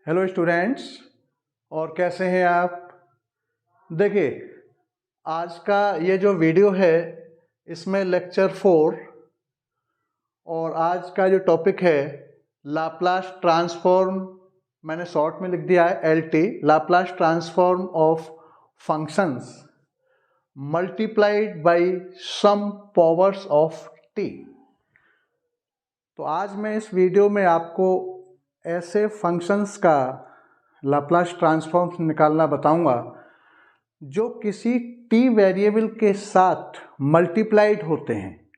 Hello students, और कैसे हैं आप। देखिए, आज का ये जो वीडियो है इसमें लेक्चर 4 और आज का जो टॉपिक है लाप्लास ट्रांसफॉर्म, मैंने शॉर्ट में लिख दिया है LT, Laplace transform of functions multiplied by some powers of t। तो आज मैं इस वीडियो में आपको ऐसे फंक्शंस का लाप्लास ट्रांसफॉर्म निकालना बताऊंगा जो किसी t वेरिएबल के साथ मल्टीप्लाइड होते हैं।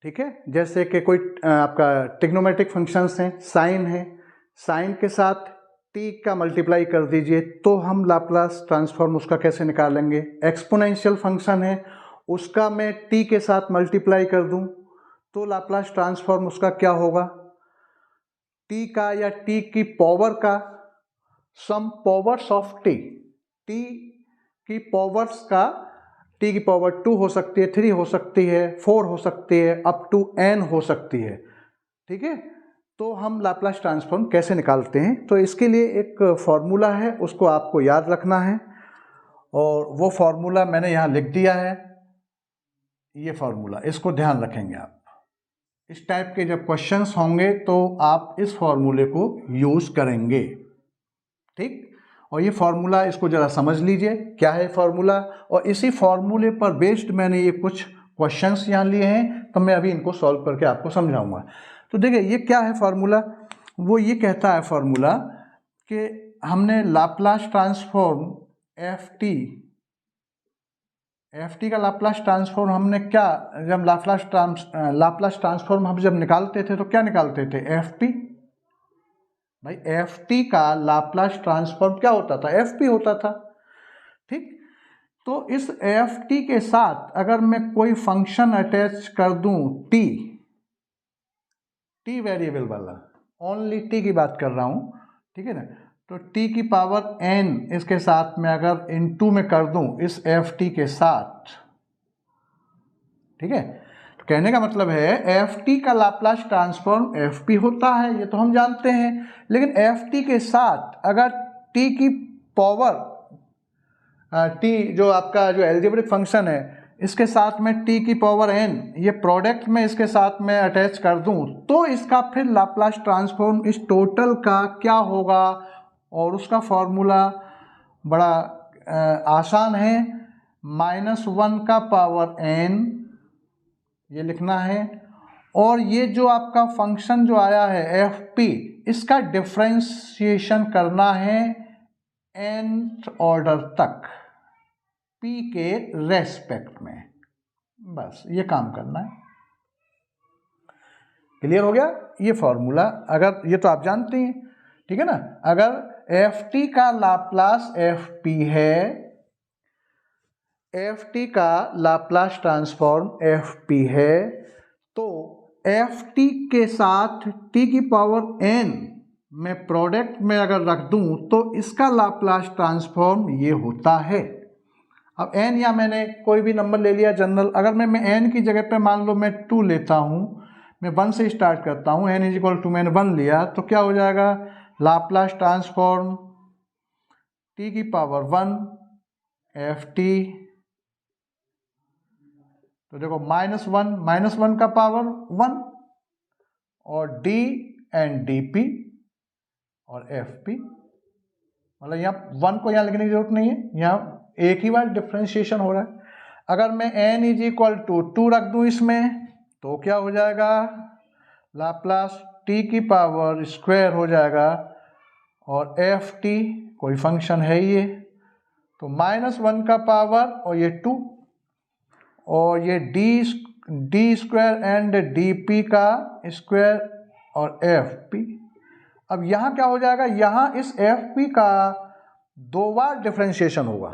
ठीक है, जैसे कि कोई आपका ट्रिग्नोमेट्रिक फंक्शंस हैं, साइन है, साइन के साथ t का मल्टीप्लाई कर दीजिए तो हम लाप्लास ट्रांसफॉर्म उसका कैसे निकालेंगे। एक्सपोनेंशियल फंक्शन है, उसका मैं t के साथ मल्टीप्लाई कर दूं तो लाप्लास ट्रांसफॉर्म उसका क्या होगा। t का या t की पावर का सम पावर्स ऑफ t की पावर्स का, t की पावर 2 हो सकती है, 3 हो सकती है, 4 हो सकती है, अप टू n हो सकती है। ठीक है, तो हम लाप्लास ट्रांसफॉर्म कैसे निकालते हैं, तो इसके लिए एक फॉर्मूला है, उसको आपको याद रखना है और वो फॉर्मूला मैंने यहाँ लिख दिया है। ये फॉर्मूला, इसको ध्यान रखेंगे आप। इस टाइप के जब क्वेश्चंस होंगे तो आप इस फॉर्मूले को यूज करेंगे। ठीक, और ये फॉर्मूला, इसको जरा समझ लीजिए क्या है फॉर्मूला, और इसी फॉर्मूले पर बेस्ड मैंने ये कुछ क्वेश्चंस यहाँ लिए हैं, तो मैं अभी इनको सॉल्व करके आपको समझाऊंगा। तो देखिए, ये क्या है फॉर्मूला। वो ये कहता है फॉर्मूला कि हमने लाप्लास ट्रांसफॉर्म एफ टी का लाप्लास ट्रांसफॉर्म हमने क्या, जब लाप्लास ट्रांसफॉर्म हम जब निकालते थे तो क्या निकालते थे, एफ टी। भाई एफ टी का लाप्लास ट्रांसफॉर्म क्या होता था, एफ पी होता था। ठीक, तो इस एफ टी के साथ अगर मैं कोई फंक्शन अटैच कर दूं टी वेरिएबल वाला, ओनली टी की बात कर रहा हूं, ठीक है ना, तो t की पावर n इसके साथ में अगर इनटू में कर दूं इस एफ टी के साथ, ठीक है, तो कहने का मतलब है एफ टी का लाप्लास ट्रांसफॉर्म एफ पी होता है, ये तो हम जानते हैं। लेकिन एफ टी के साथ अगर t की पावर t जो आपका जो एल्जेब्रिक फंक्शन है, इसके साथ में t की पावर n, ये प्रोडक्ट में इसके साथ में अटैच कर दूं तो इसका फिर लाप्लास ट्रांसफॉर्म इस टोटल का क्या होगा, और उसका फॉर्मूला बड़ा आसान है, -1 का पावर n ये लिखना है, और ये जो आपका फंक्शन जो आया है एफ पी, इसका डिफ्रेंशिएशन करना है nth ऑर्डर तक p के रेस्पेक्ट में। बस ये काम करना है। क्लियर हो गया ये फॉर्मूला, अगर ये तो आप जानते हैं, ठीक है ना। अगर एफ टी का लाप्लास एफ पी है, एफ टी का लाप्लास ट्रांसफॉर्म एफ पी है, तो एफ टी के साथ t की पावर n में प्रोडक्ट में अगर रख दूं तो इसका लाप्लास ट्रांसफॉर्म ये होता है। अब n या मैंने कोई भी नंबर ले लिया जनरल, अगर मैं n की जगह पे मान लो मैं 2 लेता हूँ, मैं 1 से स्टार्ट करता हूँ, n इज इक्वल टू मैंने 1 लिया, तो क्या हो जाएगा, लाप्लास ट्रांसफॉर्म t की पावर 1 एफ टी, तो देखो -1 का पावर 1 और d एंड डी पी और एफ पी, मतलब यहाँ 1 को यहाँ लिखने की जरूरत नहीं है, यहाँ एक ही बार डिफ्रेंशिएशन हो रहा है। अगर मैं n इज इक्वल टू 2 रख दूँ इसमें तो क्या हो जाएगा, लाप्लास t की पावर स्क्वायर हो जाएगा, और एफ टी कोई फंक्शन है ये, तो -1 का पावर और ये 2, और ये D square and D P का स्क्वायर और एफ पी। अब यहाँ क्या हो जाएगा, यहाँ इस एफ पी का 2 बार डिफ्रेंशिएशन होगा,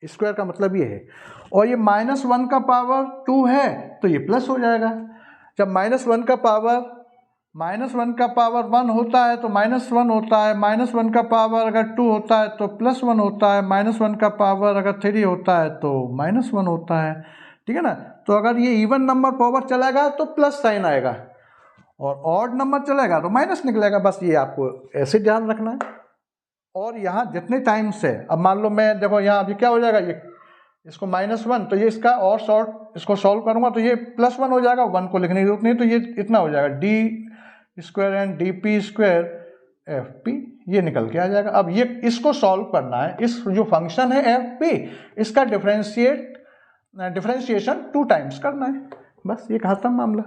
स्क्वायर का मतलब ये है, और ये -1 का पावर 2 है तो ये प्लस हो जाएगा। जब -1 का पावर 1 होता है तो -1 होता है, -1 का पावर अगर 2 होता है तो +1 होता है, -1 का पावर अगर 3 होता है तो -1 होता है, ठीक है ना। तो अगर ये इवन नंबर पावर चलेगा तो प्लस साइन आएगा, और ऑड नंबर चलेगा तो माइनस निकलेगा, बस ये आपको ऐसे ध्यान रखना है। और यहाँ जितने टाइम्स है, अब मान लो मैं देखो यहाँ अभी क्या हो जाएगा, ये इसको -1, तो ये इसका और शॉर्ट इसको सॉल्व करूँगा तो ये +1 हो जाएगा, 1 को लिखने की जरूरत नहीं, तो ये इतना हो जाएगा d² एंड dp² fp, ये निकल के आ जाएगा। अब ये इसको सॉल्व करना है, इस जो फंक्शन है fp, इसका डिफरेंशिएशन 2 टाइम्स करना है, बस ये खत्म मामला।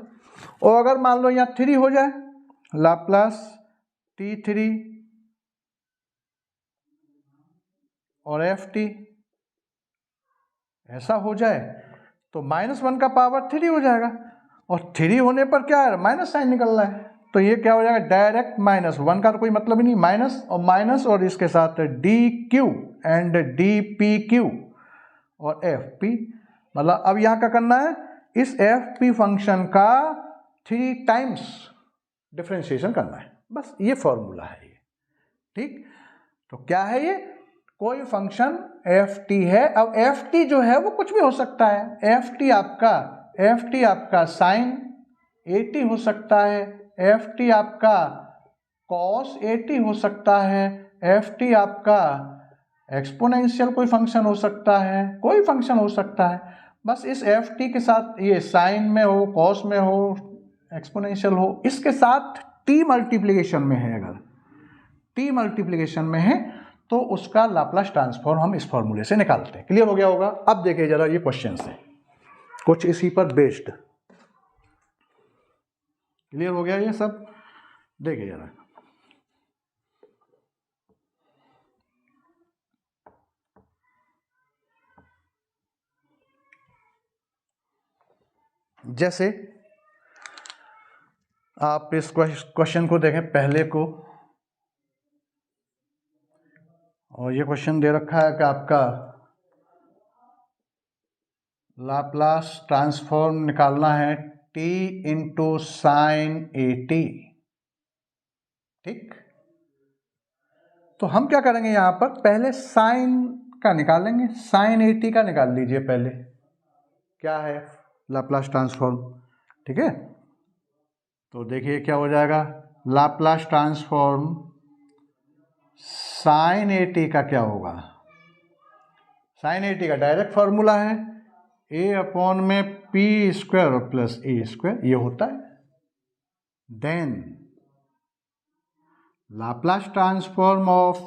और अगर मान लो यहाँ 3 हो जाए, लाप्लास t3 और ft ऐसा हो जाए तो -1 का पावर 3 हो जाएगा, और 3 होने पर क्या है, माइनस साइन निकल रहा है, तो ये क्या हो जाएगा, डायरेक्ट -1 का तो कोई मतलब ही नहीं, माइनस और माइनस, और इसके साथ dq एंड dpq और fp, मतलब अब यहाँ क्या करना है, इस fp फंक्शन का 3 टाइम्स डिफरेंशिएशन करना है, बस ये फॉर्मूला है ये, ठीक। तो क्या है ये, कोई फंक्शन ft है। अब ft जो है वो कुछ भी हो सकता है, ft आपका साइन 80 हो सकता है, ft आपका कॉस 80 हो सकता है, ft आपका एक्सपोनेंशियल कोई फंक्शन हो सकता है, कोई फंक्शन हो सकता है, बस इस ft के साथ ये साइन में हो, कॉस में हो, एक्सपोनेंशियल हो, इसके साथ t मल्टीप्लिकेशन में है, अगर t मल्टीप्लिकेशन में है तो उसका लाप्लास ट्रांसफॉर्म हम इस फॉर्मूले से निकालते हैं। क्लियर हो गया होगा। अब देखिए जरा ये क्वेश्चन है कुछ इसी पर बेस्ड, क्लियर हो गया ये सब, देखिए जरा। जैसे आप इस क्वेश्चन को देखें पहले को, और ये क्वेश्चन दे रखा है कि आपका लाप्लास ट्रांसफॉर्म निकालना है t इंटू साइन 80, ठीक। तो हम क्या करेंगे, यहाँ पर पहले साइन का निकालेंगे, साइन 80 का निकाल लीजिए पहले, क्या है लाप्लास ट्रांसफॉर्म, ठीक है। तो देखिए क्या हो जाएगा, लाप्लास ट्रांसफॉर्म साइन 80 का क्या होगा, साइन 80 का डायरेक्ट फॉर्मूला है a/p² प्लस a², ये होता है। देन लाप्लास ट्रांसफॉर्म ऑफ,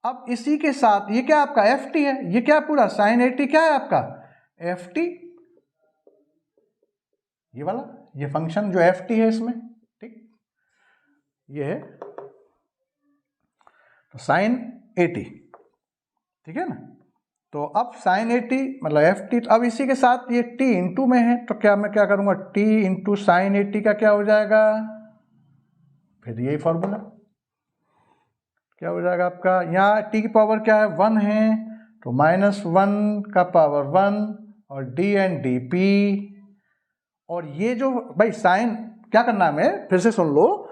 अब इसी के साथ ये क्या आपका ft है, ये क्या पूरा साइन 80 क्या है आपका ft, ये वाला, ये फंक्शन जो ft है इसमें, ठीक, ये है तो साइन 80, ठीक है ना। तो अब साइन 80 मतलब ft, अब इसी के साथ ये t इंटू में है, तो क्या मैं क्या करूंगा, t इंटू साइन 80 का क्या हो जाएगा, फिर यही फॉर्मूला क्या हो जाएगा आपका, यहाँ t की पावर क्या है 1 है, तो -1 का पावर 1 और d एंड dp, और ये जो भाई साइन क्या करना है, हमें फिर से सुन लो,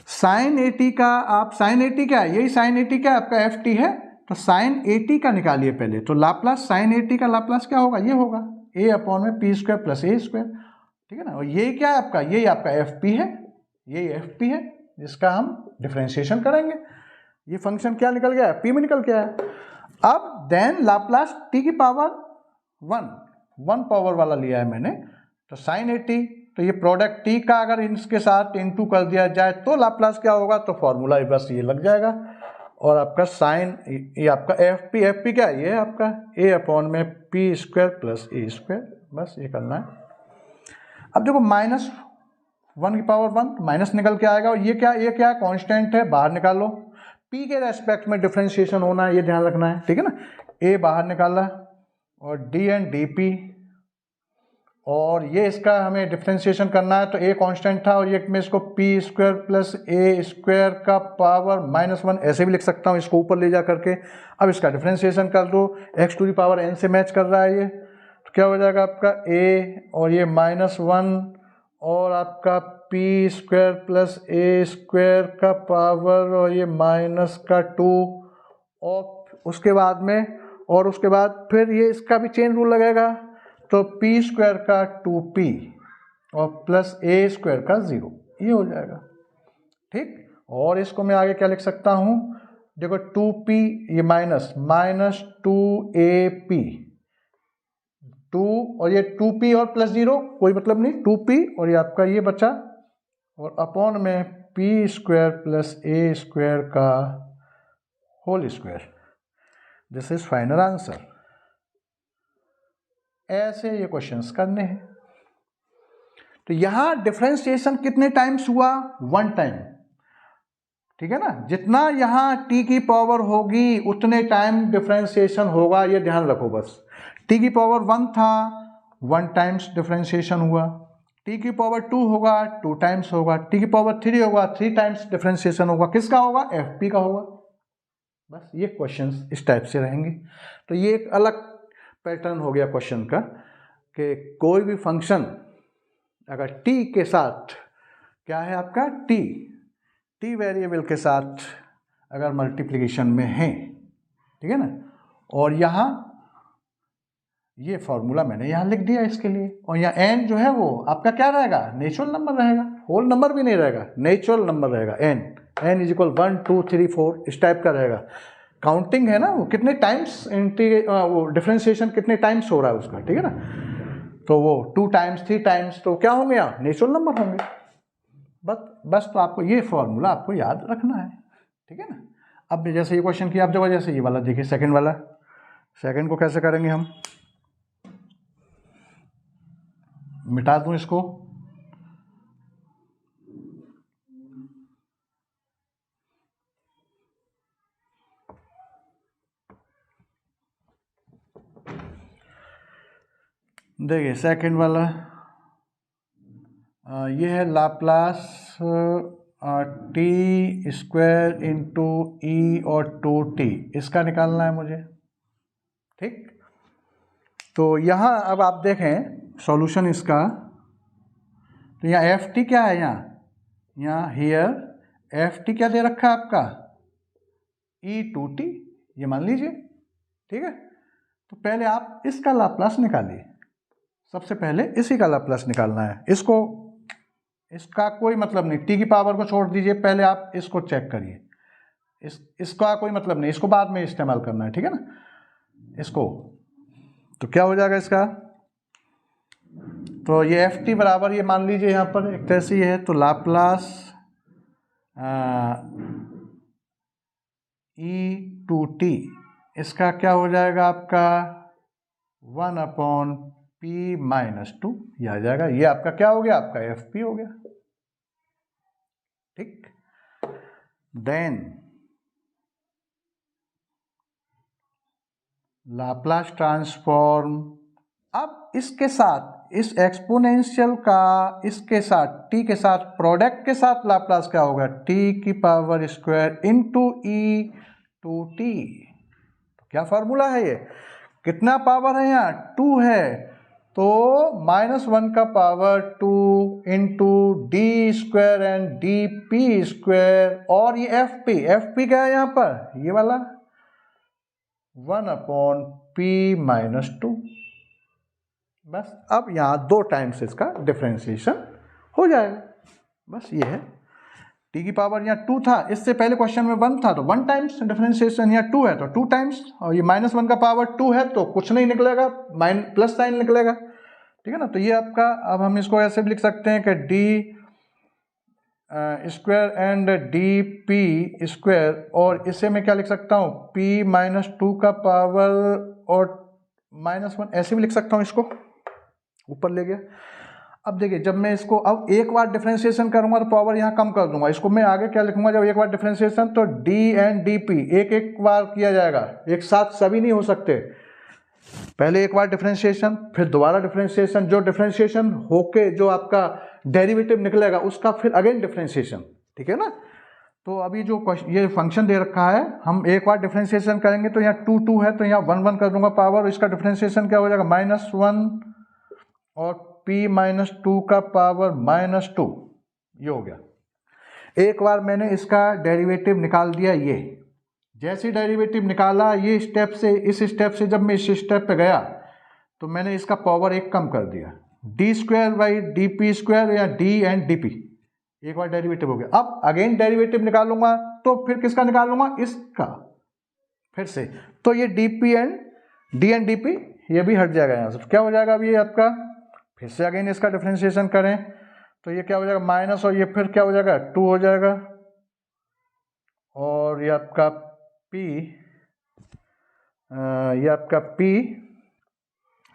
साइन 80 का, आप साइन 80 क्या है, यही साइन 80 क्या आपका ft है, तो साइन 80 का निकालिए पहले, तो लाप्लास साइन 80 का लाप्लास क्या होगा, ये होगा a/p² प्लस a², ठीक है ना। और ये क्या है आपका, यही आपका fp है, यही fp है जिसका हम डिफरेंशिएशन करेंगे। ये फंक्शन क्या निकल गया है, p में निकल गया है। अब देन लाप्लास t की पावर 1 पावर वाला लिया है मैंने, तो साइन 80, तो ये प्रोडक्ट t का अगर इसके साथ इंटू कर दिया जाए तो लाप्लास क्या होगा, तो फॉर्मूला बस ये लग जाएगा, और आपका साइन, ये आपका fp क्या है, ये है आपका a/p² प्लस a², बस ये करना है। अब देखो -1 की पावर 1 माइनस निकल के आएगा, और ये क्या कांस्टेंट है, बाहर निकालो, p के रेस्पेक्ट में डिफरेंशिएशन होना है, ये ध्यान रखना है, ठीक है ना। a बाहर निकाला और d एंड dp, और ये इसका हमें डिफरेंशिएशन करना है, तो a कांस्टेंट था और ये मैं इसको p² प्लस a² का पावर -1 ऐसे भी लिख सकता हूँ, इसको ऊपर ले जा करके। अब इसका डिफरेंशिएशन कर दो, x⁴n से मैच कर रहा है ये, तो क्या हो जाएगा आपका a और ये -1 और आपका p² प्लस a² का पावर और ये -2, और उसके बाद में, और उसके बाद फिर ये इसका भी चेन रूल लगेगा, तो p² का 2p और प्लस a² का 0, ये हो जाएगा, ठीक। और इसको मैं आगे क्या लिख सकता हूँ, देखो 2p ये माइनस 2AP, 2 और ये 2p और प्लस 0 कोई मतलब नहीं, 2p और ये आपका ये बचा और अपॉन में p square plus a square का whole square. This is final answer. ऐसे ये क्वेश्चंस करने हैं। तो यहां डिफरेंशिएशन कितने टाइम्स हुआ, 1 टाइम, ठीक है ना। जितना यहां t की पावर होगी उतने टाइम डिफरेंशिएशन होगा, ये ध्यान रखो बस। t की पावर 1 था, 1 टाइम्स डिफरेंशिएशन हुआ, t की पावर 2 होगा 2 टाइम्स होगा, t की पावर 3 होगा 3 टाइम्स डिफरेंशिएशन होगा। किसका होगा, fp का होगा। बस ये क्वेश्चंस इस टाइप से रहेंगे। तो ये एक अलग पैटर्न हो गया क्वेश्चन का कि कोई भी फंक्शन अगर t के साथ क्या है आपका t वेरिएबल के साथ अगर मल्टीप्लिकेशन में है, ठीक है ना, और यहाँ ये फॉर्मूला मैंने यहाँ लिख दिया इसके लिए, और यहाँ n जो है वो आपका क्या रहेगा, नेचुरल नंबर रहेगा, होल नंबर भी नहीं रहेगा, नेचुरल नंबर रहेगा। n इज इक्वल 1 2 3 4 इस टाइप का रहेगा। काउंटिंग है ना, वो कितने टाइम्स वो डिफरेंशिएशन कितने टाइम्स हो रहा है उसका, ठीक है ना। तो वो 2 टाइम्स 3 टाइम्स तो क्या होंगे, यहाँ नेचुरल नंबर होंगे। बस तो आपको ये फॉर्मूला आपको याद रखना है, ठीक है ना। अब जैसे ये क्वेश्चन किया, अब जब जैसे ये वाला देखिए सेकंड वाला, सेकंड को कैसे करेंगे हम, मिटा दूं इसको, देखिए सेकंड वाला ये है लाप्लास टी स्क्वायर इंटू ई और 2t, इसका निकालना है मुझे, ठीक। तो यहाँ अब आप देखें सॉल्यूशन इसका, तो यहाँ एफ टी क्या है, यहाँ हियर एफ टी क्या दे रखा है आपका, E2t, ये मान लीजिए, ठीक है। तो पहले आप इसका लाप्लास निकालिए, सबसे पहले इसी का लाप्लास निकालना है। इसका कोई मतलब नहीं, टी की पावर को छोड़ दीजिए, पहले आप इसको चेक करिए, इसका कोई मतलब नहीं, इसको बाद में इस्तेमाल करना है, ठीक है ना। इसको तो क्या हो जाएगा इसका, तो ये एफ टी बराबर ये मान लीजिए यहाँ पर एक तरह से ये है, तो लाप्लास E2t इसका क्या हो जाएगा आपका 1/p-2, ये आ जाएगा। ये आपका क्या हो गया, आपका एफ पी हो गया, ठीक। देन लाप्लास ट्रांसफॉर्म, अब इसके साथ इस एक्सपोनेंशियल का इसके साथ t के साथ प्रोडक्ट के साथ लाप्लास क्या होगा, t की पावर स्क्वायर इंटू E2t। तो क्या फॉर्मूला है ये, कितना पावर है यहाँ 2 है, तो -1 का power 2 into D square and D P square, और ये एफ पी क्या है यहाँ पर, ये वाला 1/p-2। बस अब यहाँ 2 टाइम्स इसका डिफरेंशिएशन हो जाएगा, बस ये है। टी की पावर यहाँ 2 था, इससे पहले क्वेश्चन में 1 था, तो 1 टाइम्स डिफरेंशिएशन, यहाँ 2 है तो 2 टाइम्स, और ये -1 का पावर 2 है तो कुछ नहीं निकलेगा, प्लस साइन निकलेगा, ठीक है ना। तो ये आपका, अब हम इसको ऐसे भी लिख सकते हैं कि D square and D P square, और इसे मैं क्या लिख सकता हूँ p-2 का पावर और -1, ऐसे भी लिख सकता हूँ, इसको ऊपर ले गया। अब देखिए जब मैं इसको अब एक बार डिफरेंशिएशन करूंगा तो पावर यहाँ कम कर दूंगा, इसको मैं आगे क्या लिखूंगा, जब एक बार डिफरेंशिएशन तो d एंड डी पी एक बार किया जाएगा, एक साथ सभी नहीं हो सकते। पहले एक बार डिफरेंशिएशन, फिर दोबारा डिफरेंशिएशन, जो डिफरेंशिएशन होके जो आपका डेरिवेटिव निकलेगा उसका फिर अगेन डिफरेंशिएशन, ठीक है ना। तो अभी जो ये फंक्शन दे रखा है, हम एक बार डिफरेंशिएशन करेंगे तो यहाँ 2 है, तो यहाँ 1 कर दूंगा पावर, और इसका डिफरेंशिएशन क्या हो जाएगा -1 और p-2 का पावर -2, ये हो गया। एक बार मैंने इसका डेरिवेटिव निकाल दिया, ये जैसे डेरिवेटिव निकाला, ये स्टेप से इस स्टेप से जब मैं इस स्टेप पे गया तो मैंने इसका पावर 1 कम कर दिया, D square by D P square या डी एंड डी पी एक बार डेरिवेटिव हो गया। अब अगेन डेरिवेटिव निकालूंगा तो फिर किसका निकालूंगा, इसका फिर से। तो ये डी एन डी पी ये भी हट जाएगा यहाँ से। क्या हो जाएगा अब ये आपका, फिर से अगेन इसका डिफरेंशिएशन करें तो ये क्या हो जाएगा माइनस, और ये फिर क्या हो जाएगा 2 हो जाएगा, और ये आपका P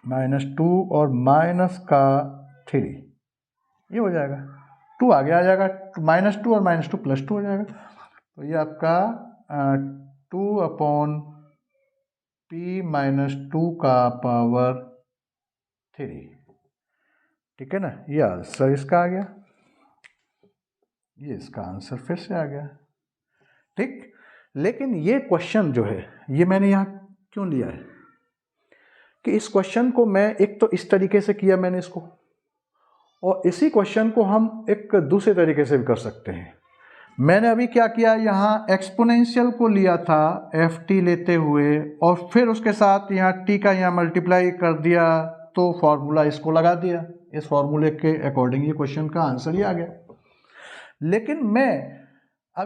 -2 और माइनस का 3 ये हो जाएगा। 2 आगे आ जाएगा, -2 और -2 +2 हो जाएगा। तो ये आपका 2/P -2 का पावर 3, ठीक है ना। ये आंसर इसका आ गया, ये इसका आंसर फिर से आ गया, ठीक। लेकिन ये क्वेश्चन जो है ये मैंने यहाँ क्यों लिया है कि इस क्वेश्चन को मैं एक तो इस तरीके से किया मैंने इसको, और इसी क्वेश्चन को हम एक दूसरे तरीके से भी कर सकते हैं। मैंने अभी क्या किया, यहाँ एक्सपोनेंशियल को लिया था ft लेते हुए, और फिर उसके साथ यहाँ t का यहाँ मल्टीप्लाई कर दिया, तो फॉर्मूला इसको लगा दिया। इस फॉर्मूले के अकॉर्डिंग ये क्वेश्चन का आंसर ही आ गया। लेकिन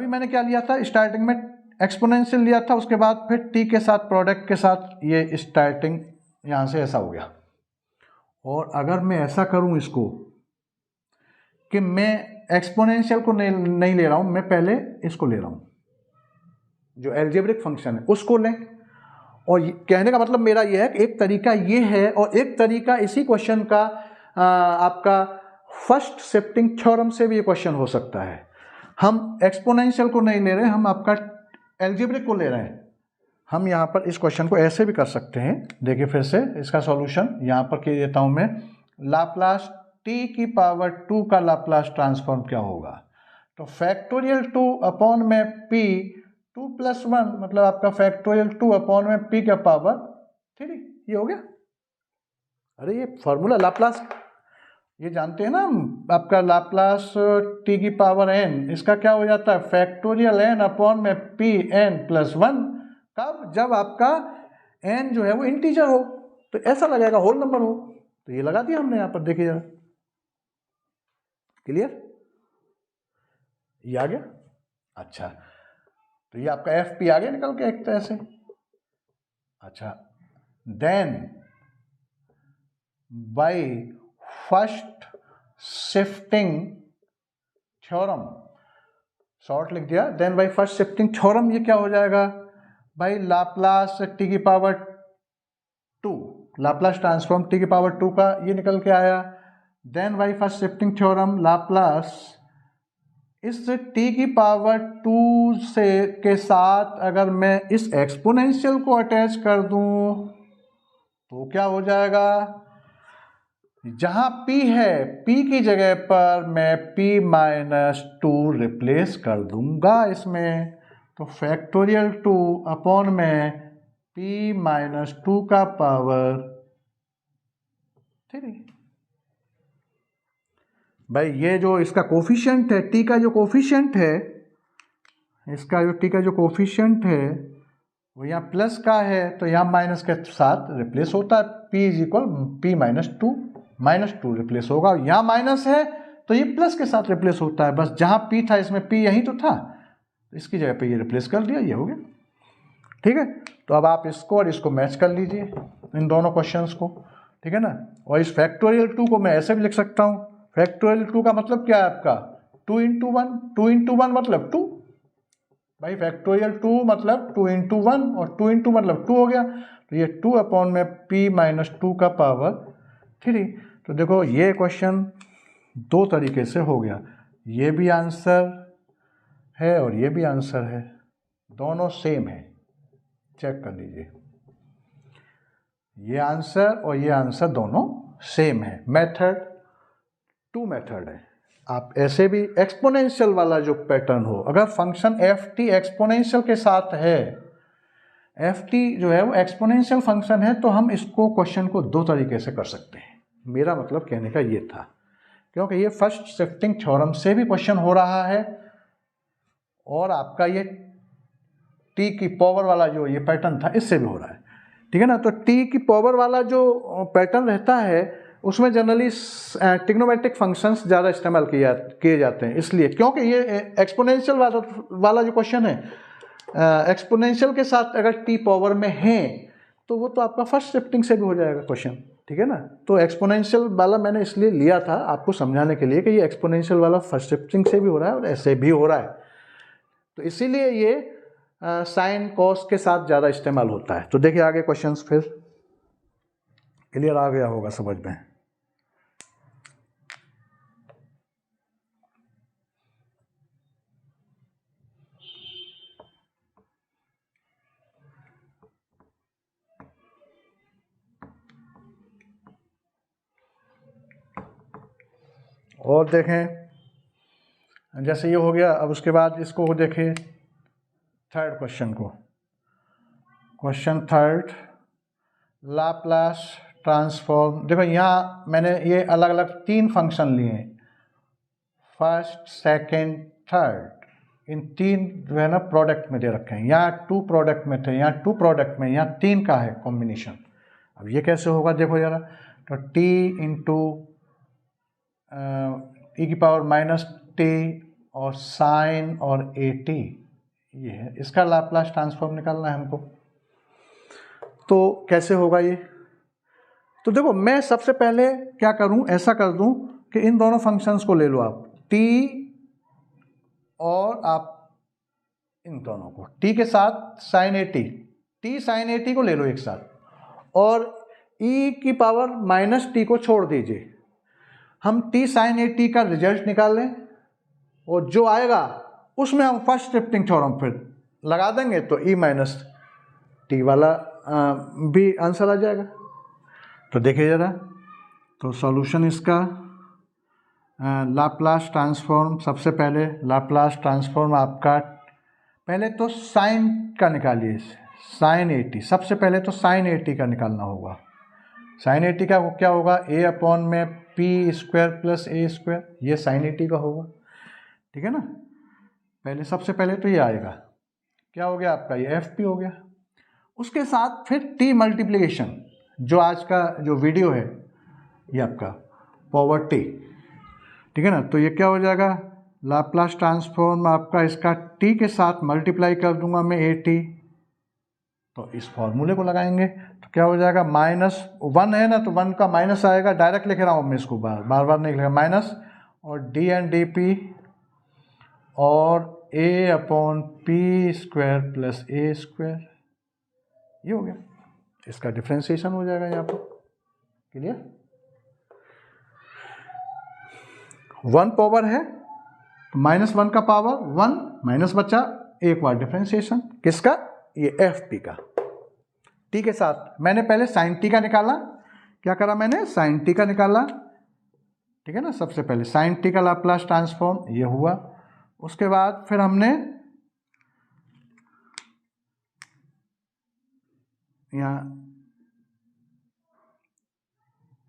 मैंने क्या लिया था, स्टार्टिंग में एक्सपोनेंशियल लिया था, उसके बाद फिर t के साथ प्रोडक्ट के साथ ये स्टार्टिंग यहाँ से ऐसा हो गया। और अगर मैं ऐसा करूँ इसको कि मैं एक्सपोनेंशियल को नहीं ले रहा हूँ, मैं पहले इसको ले रहा हूँ, जो एल्जेब्रिक फंक्शन है उसको लें। और कहने का मतलब मेरा ये है कि एक तरीका ये है, और एक तरीका इसी क्वेश्चन का आपका फर्स्ट शिफ्टिंग थ्योरम से भी ये क्वेश्चन हो सकता है। हम एक्सपोनेंशियल को नहीं ले रहे, हम आपका एल्जेब्रिक को ले रहे हैं। हम यहाँ पर इस क्वेश्चन को ऐसे भी कर सकते हैं। देखिए फिर से इसका सॉल्यूशन यहाँ पर क्या देता हूँ मैं, लाप्लास t⁻² का लाप्लास ट्रांसफॉर्म क्या होगा, तो फैक्टोरियल 2 अपॉन में p 2 + 1 मतलब आपका फैक्टोरियल 2 अपॉन में p का पावर 3, ये हो गया। अरे ये फॉर्मूला लाप्लास ये जानते हैं ना आपका, लाप्लास t⁻n इसका क्या हो जाता है फैक्टोरियल n अपॉन में pn + 1। कब, जब आपका n जो है वो इंटीजर हो, तो ऐसा लगेगा होल नंबर हो। तो ये लगा दिया हमने यहाँ पर, देखिए जरा, क्लियर, ये आ गया। अच्छा, तो ये आपका FP आ गया निकल के एक तरह से। अच्छा, then by first shifting theorem, short लिख दिया, then by first shifting theorem ये क्या हो जाएगा भाई, Laplace t⁻², Laplace transform t⁻² का ये निकल के आया। Then by first shifting theorem Laplace इस t⁻² से के साथ अगर मैं इस एक्सपोनेंशियल को अटैच कर दूं तो क्या हो जाएगा, जहां p है p की जगह पर मैं p-2 रिप्लेस कर दूंगा इसमें, तो फैक्टोरियल 2 अपॉन में p-2 का पावर 3। भाई ये जो इसका कोफिशिएंट है, t का जो कोफिशिएंट है, इसका जो t का जो कोफिशिएंट है वो यहाँ प्लस का है, तो यहाँ माइनस के साथ रिप्लेस होता है, p = p-2 रिप्लेस होगा। यहाँ माइनस है तो ये प्लस के साथ रिप्लेस होता है, बस जहाँ p था इसमें p यहीं तो था, इसकी जगह पे ये रिप्लेस कर दिया, ये हो गया, ठीक है। तो अब आप इसको और इसको मैच कर लीजिए, इन दोनों क्वेश्चंस को, ठीक है ना। और इस फैक्टोरियल 2 को मैं ऐसे भी लिख सकता हूँ, फैक्टोरियल 2 का मतलब क्या है आपका 2 × 1 मतलब 2, भाई फैक्टोरियल 2 मतलब 2 × 1 और 2 × मतलब 2 हो गया, तो ये 2 अपॉन में p-2 का पावर 3। तो देखो ये क्वेश्चन दो तरीके से हो गया, ये भी आंसर है और ये भी आंसर है, दोनों सेम है, चेक कर लीजिए, ये आंसर और ये आंसर दोनों सेम है। मेथड 2 मेथड है। आप ऐसे भी एक्सपोनेंशियल वाला जो पैटर्न हो, अगर फंक्शन ft एक्सपोनेंशियल के साथ है, ft जो है वो एक्सपोनेंशियल फंक्शन है, तो हम इसको क्वेश्चन को दो तरीके से कर सकते हैं। मेरा मतलब कहने का ये था, क्योंकि ये फर्स्ट शिफ्टिंग थ्योरम से भी क्वेश्चन हो रहा है, और आपका ये t की पावर वाला जो ये पैटर्न था इससे भी हो रहा है, ठीक है ना। तो t की पावर वाला जो पैटर्न रहता है उसमें जनरली ट्रिग्नोमेट्रिक फंक्शंस ज़्यादा इस्तेमाल किए जाते हैं, इसलिए क्योंकि ये एक्सपोनेंशियल वाला जो क्वेश्चन है, एक्सपोनेंशियल के साथ अगर टी पावर में है तो वो तो आपका फर्स्ट शिफ्टिंग से भी हो जाएगा क्वेश्चन, ठीक है ना। तो एक्सपोनेंशियल वाला मैंने इसलिए लिया था आपको समझाने के लिए कि ये एक्सपोनेंशियल वाला फर्स्ट शिफ्टिंग से भी हो रहा है और ऐसे भी हो रहा है, तो इसीलिए ये साइन कॉस के साथ ज़्यादा इस्तेमाल होता है। तो देखिए आगे क्वेश्चंस फिर क्लियर आ गया होगा समझ में। और देखें, जैसे ये हो गया, अब उसके बाद इसको देखें थर्ड क्वेश्चन को। Question third, Laplace transform. देखो यहाँ मैंने ये अलग अलग 3 फंक्शन लिए हैं, फर्स्ट सेकंड थर्ड, इन 3 जो है ना प्रोडक्ट में दे रखे हैं। यहाँ 2 प्रोडक्ट में थे, यहाँ 2 प्रोडक्ट में, यहाँ 3 का है कॉम्बिनेशन। अब ये कैसे होगा देखो जरा, तो t इंटू e की पावर माइनस टी और साइन और ए टी, ये है, इसका लाप्लास ट्रांसफॉर्म निकालना है हमको। तो कैसे होगा ये, तो देखो मैं सबसे पहले क्या करूं, ऐसा कर दूं कि इन दोनों फंक्शंस को ले लो आप, t और आप इन दोनों को, t के साथ sine a t, t sine a t को ले लो एक साथ, और e की पावर माइनस टी को छोड़ दीजिए। हम t साइन ए टी का रिजल्ट निकाल लें और जो आएगा उसमें हम फर्स्ट शिफ्टिंग थ्योरम फिर लगा देंगे, तो e माइनस टी वाला भी आंसर आ जाएगा। तो देखिए ज़रा, तो सॉल्यूशन इसका लाप्लास ट्रांसफॉर्म, सबसे पहले लाप्लास ट्रांसफॉर्म आपका, पहले तो साइन का निकालिए, साइन ए टी, सबसे पहले तो साइन ए टी का निकालना होगा। साइन ए टी का क्या होगा, ए अपॉन में P square plus a square, ये साइन ए टी का होगा, ठीक है ना। पहले सबसे पहले तो ये आएगा, क्या हो गया आपका, ये एफ पी हो गया। उसके साथ फिर टी मल्टीप्लिकेशन, जो आज का जो वीडियो है ये आपका पावर टी, ठीक है ना। तो ये क्या हो जाएगा, लाप्लास ट्रांसफॉर्म आपका इसका टी के साथ मल्टीप्लाई कर दूंगा मैं ए टी, तो इस फॉर्मूले को लगाएंगे तो क्या हो जाएगा, -1 है ना, तो 1 का माइनस आएगा, डायरेक्ट लिख रहा हूँ मैं इसको, बार बार नहीं लिखा, माइनस, और डी एन डी पी और ए upon p square plus a square, ये हो गया, इसका डिफ्रेंसिएशन हो जाएगा यहाँ पर, क्लियर। 1 पावर है तो -1 का पावर 1 माइनस बचा, एक बार डिफ्रेंसिएशन किसका, ये एफ पी का। टी के साथ मैंने पहले साइन टी का निकाला, क्या करा मैंने, साइन टी का निकाला, ठीक है ना। सबसे पहले साइन टी का लाप्लास ट्रांसफॉर्म ये हुआ, उसके बाद फिर हमने यहाँ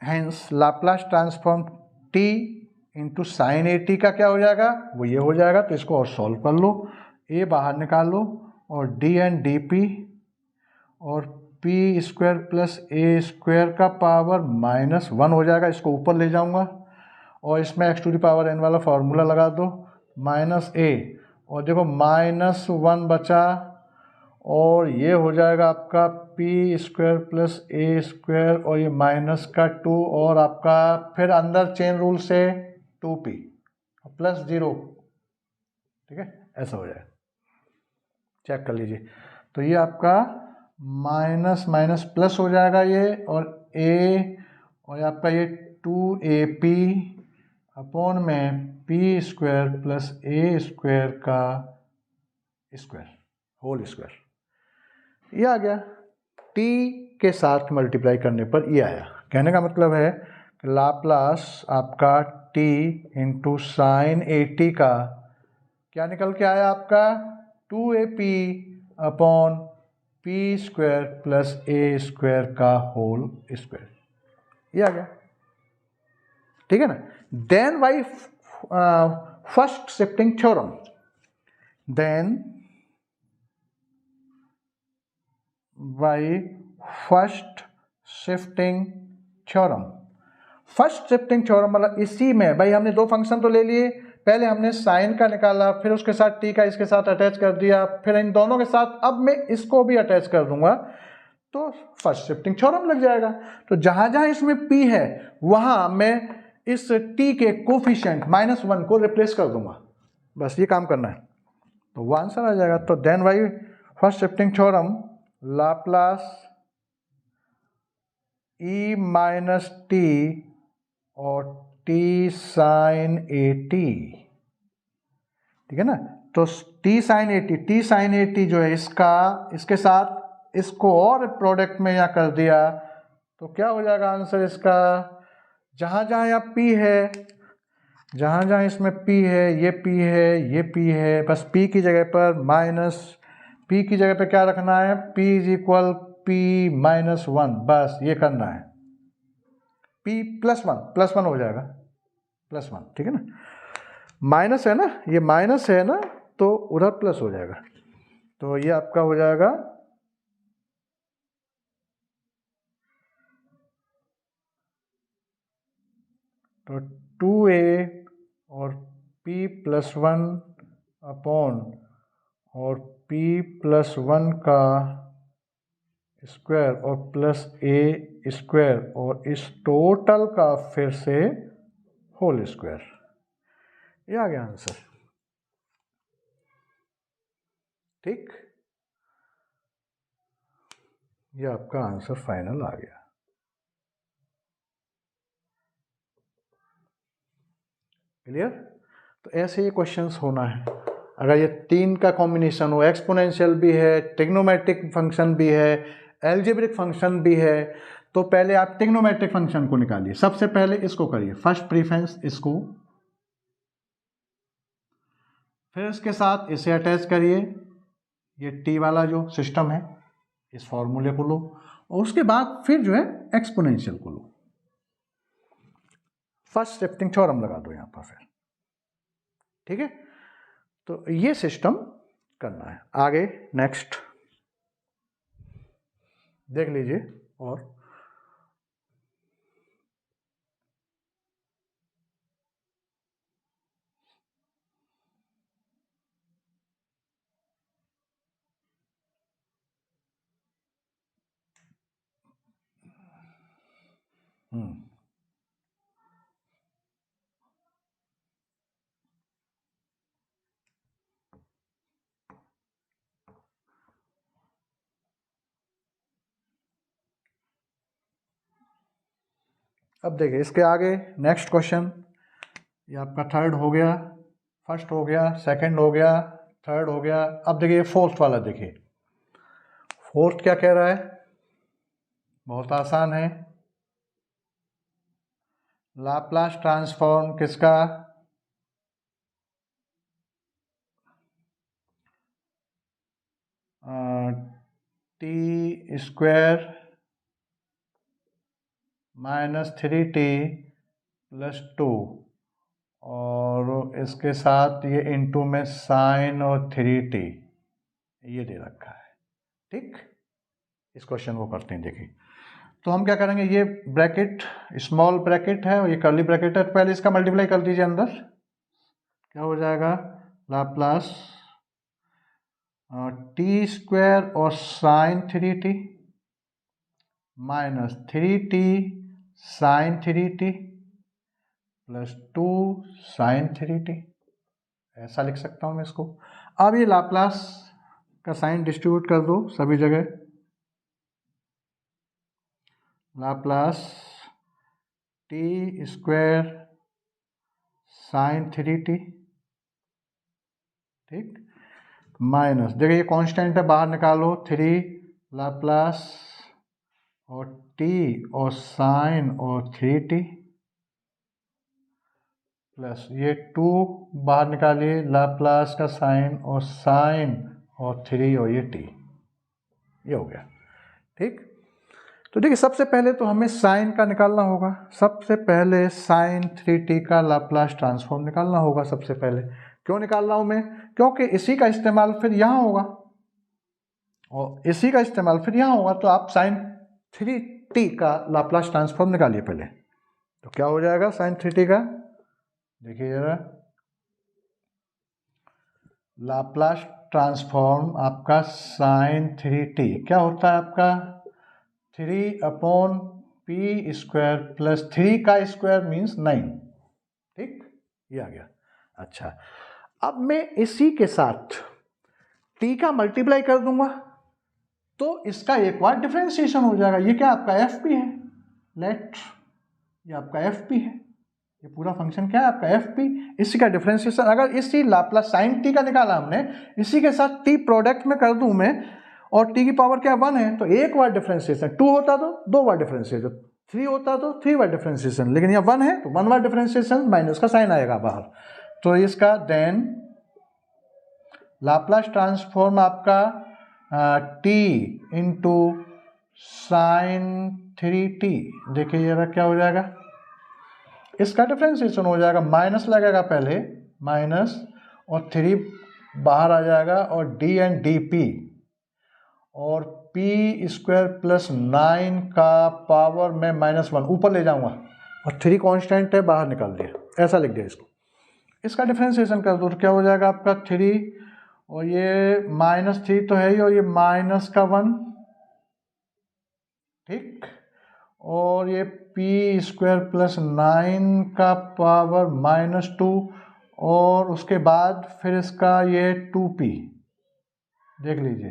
hence Laplace transform T into sine a t का क्या हो जाएगा, वो ये हो जाएगा। तो इसको और सॉल्व कर लो, ए बाहर निकाल लो और डी एन डी पी और p square plus a square का पावर -1 हो जाएगा, इसको ऊपर ले जाऊंगा और इसमें x to the power n वाला फार्मूला लगा दो, -a, और देखो -1 बचा, और ये हो जाएगा आपका P square plus a square, और ये माइनस का 2, और आपका फिर अंदर चेन रूल से 2p प्लस 0, ठीक है, ऐसा हो जाएगा, चेक कर लीजिए। तो ये आपका माइनस माइनस प्लस हो जाएगा ये, और a, और आपका ये 2ap अपॉन में P square plus a square का स्क्वायर होल स्क्वायर, ये आ गया। t के साथ मल्टीप्लाई करने पर ये आया। कहने का मतलब है कि लाप्लास आपका t into sine a t का क्या निकल के आया आपका, 2ap upon p square plus a square का होल स्क्वायर, ये आ गया, ठीक है ना। Then by first shifting theorem, then by first shifting theorem, first shifting theorem मतलब इसी में भाई हमने दो फंक्शन तो ले लिए, पहले हमने साइन का निकाला, फिर उसके साथ टी का इसके साथ अटैच कर दिया, फिर इन दोनों के साथ अब मैं इसको भी अटैच कर दूंगा, तो फर्स्ट शिफ्टिंग थ्योरम लग जाएगा। तो जहां जहां इसमें p है वहां मैं इस t के कोफिशिएंट -1 को रिप्लेस कर दूंगा, बस ये काम करना है, तो वो आंसर आ जाएगा। तो देन भाई first shifting theorem Laplace e minus T और t साइन ए टी, ठीक है ना। तो t साइन ए टी जो है इसके साथ इसको और प्रोडक्ट में यहाँ कर दिया, तो क्या हो जाएगा आंसर इसका, जहां जहां यहाँ p है, जहां जहां इसमें p है, ये p है, ये p है, बस p की जगह पर माइनस p की जगह पर क्या रखना है, p इज इक्वल p -1, बस ये करना है, p +1 हो जाएगा, +1, ठीक है ना। माइनस है ना, ये माइनस है ना, तो उधर प्लस हो जाएगा, तो ये आपका हो जाएगा तो 2a और p+1 अपॉन और p+1 का स्क्वायर और प्लस a स्क्वायर और इस टोटल का फिर से होल स्क्वायर, ये आ गया आंसर, ठीक, ये आपका आंसर फाइनल आ गया। क्लियर। तो ऐसे ये क्वेश्चंस होना है, अगर ये तीन का कॉम्बिनेशन हो, एक्सपोनेंशियल भी है, ट्रिग्नोमेट्रिक फंक्शन भी है, एल्जेब्रिक फंक्शन भी है, तो पहले आप ट्रिग्नोमेट्रिक फंक्शन को निकालिए, सबसे पहले इसको करिए, फर्स्ट प्रीफरेंस इसको, फिर इसके साथ इसे अटैच करिए, ये टी वाला जो सिस्टम है इस फॉर्मूले को लो, और उसके बाद फिर जो है एक्सपोनेंशियल को लो, फर्स्ट शिफ्टिंग थ्योरम लगा दो यहां पर फिर, ठीक है। तो ये सिस्टम करना है। आगे नेक्स्ट देख लीजिए, और अब देखिए इसके आगे नेक्स्ट क्वेश्चन, ये आपका थर्ड हो गया, फर्स्ट हो गया, सेकंड हो गया, थर्ड हो गया। अब देखिए फोर्थ वाला, देखिए फोर्थ क्या कह रहा है, बहुत आसान है, लाप्लास ट्रांसफॉर्म किसका, टी स्क्वायर -3t + 2 और इसके साथ ये इनटू में साइन और 3t, ये दे रखा है, ठीक। इस क्वेश्चन को करते हैं, देखिए तो हम क्या करेंगे, ये ब्रैकेट स्मॉल ब्रैकेट है और ये कर्ली ब्रैकेट है, तो पहले इसका मल्टीप्लाई कर दीजिए अंदर, क्या हो जाएगा, लाप्लास टी स्क्वायर और sine 3t -3t sine 3t + 2 sine 3t, ऐसा लिख सकता हूँ मैं इसको। अब ये लाप्लास का साइन डिस्ट्रीब्यूट कर दो सभी जगह, Laplace t square sine 3t, ठीक, माइनस, देखिए ये कांस्टेंट है, बाहर निकालो, 3 लाप्लास और t और साइन और 3t प्लस ये 2 बाहर निकालिए, लाप्लास का साइन और 3 और ये t, ये हो गया, ठीक। तो देखिए सबसे पहले तो हमें साइन का निकालना होगा, सबसे पहले साइन 3t का लाप्लास ट्रांसफॉर्म निकालना होगा सबसे पहले। क्यों निकाल रहा हूं मैं, क्योंकि इसी का इस्तेमाल फिर यहाँ होगा और इसी का इस्तेमाल फिर यहाँ होगा, तो आप साइन 3t का लाप्लास ट्रांसफॉर्म निकालिए पहले। तो क्या हो जाएगा साइन 3t का, देखिए जरा, लाप्लास ट्रांसफॉर्म आपका साइन 3t क्या होता है आपका 3/p² प्लस 3 का स्क्वायर मीन्स 9। ठीक, ये आ गया। अच्छा, अब मैं इसी के साथ t का मल्टीप्लाई कर दूंगा तो इसका एक बार डिफरेंशिएशन हो जाएगा। ये क्या आपका fp है, लेट ये आपका fp है, ये पूरा फंक्शन क्या है आपका fp, इसी का डिफरेंशिएशन अगर इसी लाप्लास साइन t का निकाला हमने, इसी के साथ t प्रोडक्ट में कर दूं मैं, और t की पावर क्या 1 है तो एक बार डिफरेंशिएशन, 2 होता तो 2 बार डिफरेंशिएशन, 3 होता तो 3 बार डिफरेंशिएशन, लेकिन यहाँ 1 है तो 1 बार डिफरेंशिएशन माइनस का साइन आएगा बाहर। तो इसका देन लाप्लास ट्रांसफॉर्म आपका t इंटू साइन 3t, देखिए जरा क्या हो जाएगा, इसका डिफरेंशिएशन हो जाएगा, माइनस लगेगा पहले माइनस और 3 बाहर आ जाएगा और d एंड dp और p² प्लस 9 का पावर में -1 ऊपर ले जाऊंगा और 3 कांस्टेंट है बाहर निकाल दिया, ऐसा लिख दिया इसको। इसका डिफरेंशिएशन कर दो तो क्या हो जाएगा आपका 3 और ये -3 तो है ही और ये -1, ठीक, और ये p² प्लस 9 का पावर -2 और उसके बाद फिर इसका ये 2p, देख लीजिए।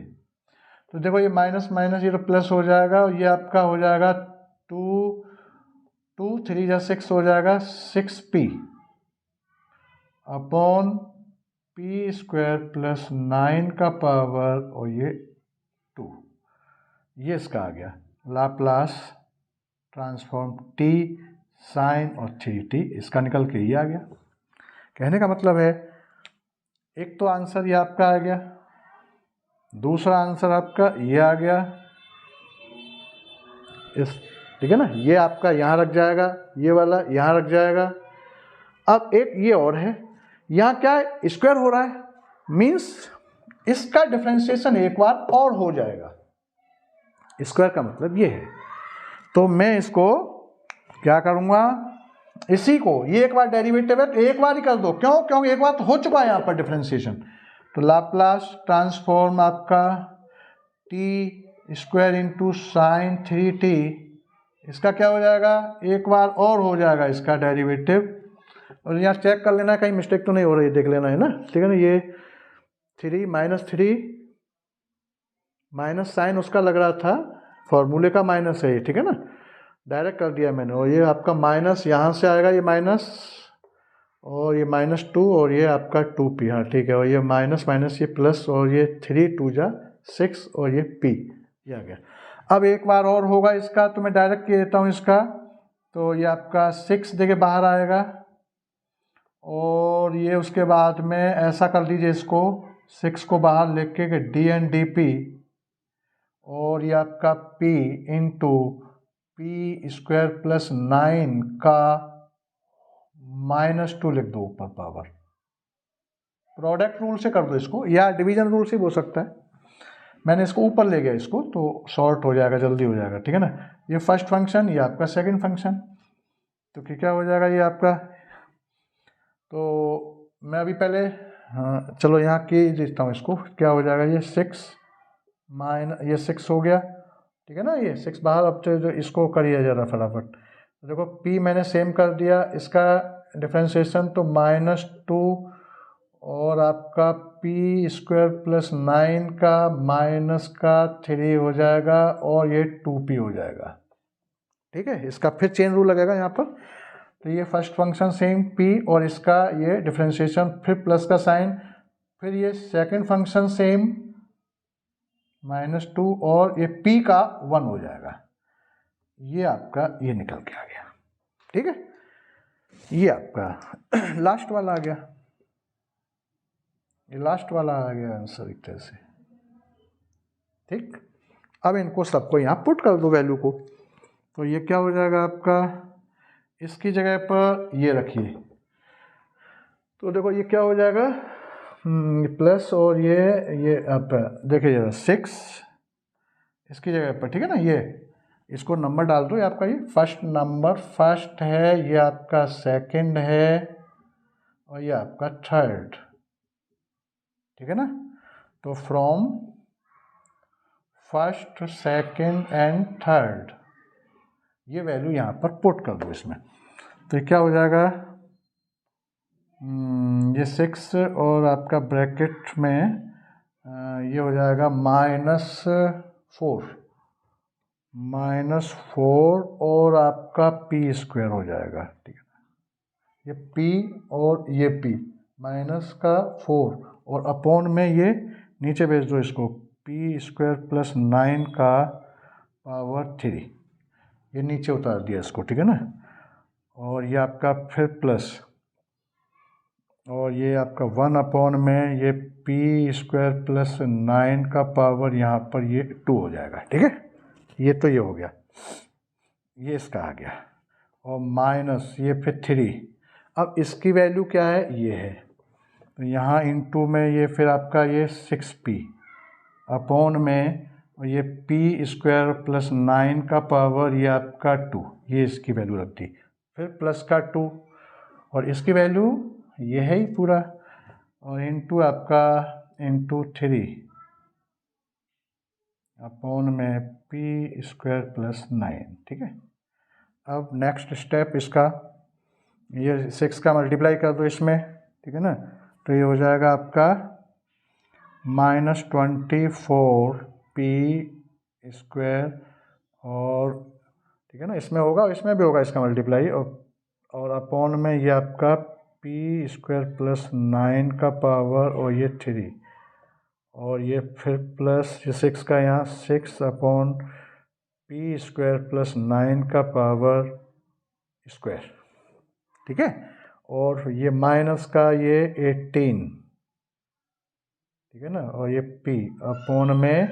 तो देखो ये माइनस माइनस ये तो प्लस हो जाएगा और ये आपका हो जाएगा 2 3 या 6 हो जाएगा 6p अपॉन p² प्लस 9 का पावर और ये 2, ये इसका आ गया लाप्लास ट्रांसफॉर्म t साइन और 3t, इसका निकल के ये आ गया। कहने का मतलब है एक तो आंसर ये आपका आ गया, दूसरा आंसर आपका ये आ गया, इस ठीक है ना, ये आपका यहाँ रख जाएगा, ये वाला यहाँ रख जाएगा। अब एक ये और है, यहाँ क्या है स्क्वायर हो रहा है, मीन्स इसका डिफरेंशिएशन एक बार और हो जाएगा, स्क्वायर का मतलब ये है। तो मैं इसको क्या करूँगा, इसी को ये एक बार डेरिवेटिव है तो एक बार ही कर दो, क्यों, क्योंकि एक बार हो चुका है यहाँ पर डिफरेंशिएशन। तो लाप्लास ट्रांसफॉर्म आपका t² इंटू साइन 3t, इसका क्या हो जाएगा, एक बार और हो जाएगा इसका डेरिवेटिव। और यहाँ चेक कर लेना कहीं मिस्टेक तो नहीं हो रही, देख लेना है ना, ठीक है ना। ये 3 माइनस साइन उसका लग रहा था, फॉर्मूले का माइनस है ये, ठीक है ना, डायरेक्ट कर दिया मैंने। और ये आपका माइनस यहाँ से आएगा, ये माइनस और ये -2 और ये आपका 2p, हाँ ठीक है, और ये माइनस माइनस ये प्लस और ये 3 2 जा 6 और ये p, ये आ गया। अब एक बार और होगा इसका, तो मैं डायरेक्ट कह देता हूँ इसका, तो ये आपका 6 देखिए बाहर आएगा और ये उसके बाद में ऐसा कर लीजिए इसको, 6 को बाहर लेके के d एंड dp और ये आपका p इंटू p² प्लस 9 का -2 लिख दो ऊपर पावर, प्रोडक्ट रूल से कर दो इसको या डिवीजन रूल से भी हो सकता है। मैंने इसको ऊपर ले गया इसको, तो शॉर्ट हो जाएगा, जल्दी हो जाएगा, ठीक है ना। ये फर्स्ट फंक्शन, ये आपका सेकंड फंक्शन, तो क्या हो जाएगा ये आपका। तो मैं अभी पहले हाँ चलो यहाँ की देता हूँ इसको, क्या हो जाएगा ये 6 ये 6 हो गया, ठीक है ना, ये 6 बाहर। अब तो इसको करिए ज़रा फटाफट, देखो p मैंने सेम कर दिया, इसका डिफरेंशिएशन तो -2 और आपका p² प्लस 9 का माइनस का 3 हो जाएगा और ये 2p हो जाएगा, ठीक है। इसका फिर चेन रूल लगेगा यहाँ पर, तो ये फर्स्ट फंक्शन सेम p और इसका ये डिफरेंशिएशन फिर प्लस का साइन, फिर ये सेकंड फंक्शन सेम -2 और ये p का 1 हो जाएगा, ये आपका ये निकल के आ गया, ठीक है। ये आपका लास्ट वाला आ गया, ये लास्ट वाला आ गया आंसर एक तरह से, ठीक। अब इनको सबको यहाँ पुट कर दो वैल्यू को, तो ये क्या हो जाएगा आपका, इसकी जगह पर ये रखिए, तो देखो ये क्या हो जाएगा प्लस और ये आप देखिए जरा 6 इसकी जगह पर, ठीक है ना, ये इसको नंबर डाल दो, ये आपका ये फर्स्ट नंबर फर्स्ट है, ये आपका सेकंड है और ये आपका थर्ड, ठीक है ना। तो from first second and third ये वैल्यू यहाँ पर पुट कर दो इसमें। तो क्या हो जाएगा, ये 6 और आपका ब्रैकेट में ये हो जाएगा -4 और आपका p स्क्वायर हो जाएगा, ठीक है। ये p और ये p -4 और अपॉन में ये नीचे भेज दो इसको, p स्क्वायर प्लस 9 का पावर 3, ये नीचे उतार दिया इसको, ठीक है ना। और ये आपका फिर प्लस और ये आपका 1 अपॉन में ये p स्क्वायर प्लस 9 का पावर यहाँ पर ये 2 हो जाएगा, ठीक है। ये तो ये हो गया, ये इसका आ गया और माइनस ये फिर 3। अब इसकी वैल्यू क्या है, ये है, तो यहाँ इनटू में ये फिर आपका ये 6p अपॉन में और ये p स्क्वायर प्लस 9 का पावर ये आपका 2, ये इसकी वैल्यू रख दी, फिर प्लस का 2 और इसकी वैल्यू ये है ही पूरा, और इनटू आपका इनटू 3 अपॉन में p स्क्वायर प्लस 9, ठीक है। अब नेक्स्ट स्टेप इसका, ये 6 का मल्टीप्लाई कर दो इसमें, ठीक है ना। तो ये हो जाएगा आपका -24p स्क्वायर और, ठीक है ना, इसमें होगा इसमें भी होगा इसका मल्टीप्लाई, और अपॉन में ये आपका p स्क्वायर प्लस 9 का पावर और ये 3 और ये फिर प्लस ये 6 का यहाँ 6 अपॉन p स्क्वायर प्लस 9 का पावर स्क्वायर, ठीक है। और ये माइनस का ये 18, ठीक है ना, और ये p अपॉन में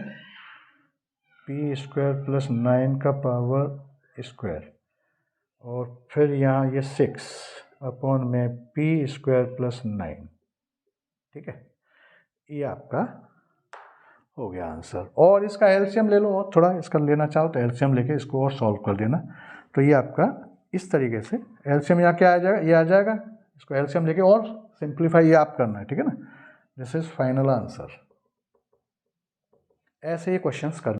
p स्क्वायर प्लस 9 का पावर स्क्वायर और फिर यहाँ ये 6 अपॉन में p स्क्वायर प्लस 9, ठीक है। ये आपका हो गया आंसर। और इसका एलसीएम ले लो, और थोड़ा इसका लेना चाहो तो एलसीएम लेके इसको और सॉल्व कर देना। तो ये आपका इस तरीके से एलसीएम यहाँ क्या आ जाएगा, ये आ जाएगा, इसको एलसीएम लेके और सिंप्लीफाई ये आप करना है, ठीक है ना। This is final answer. ऐसे ही क्वेश्चंस कर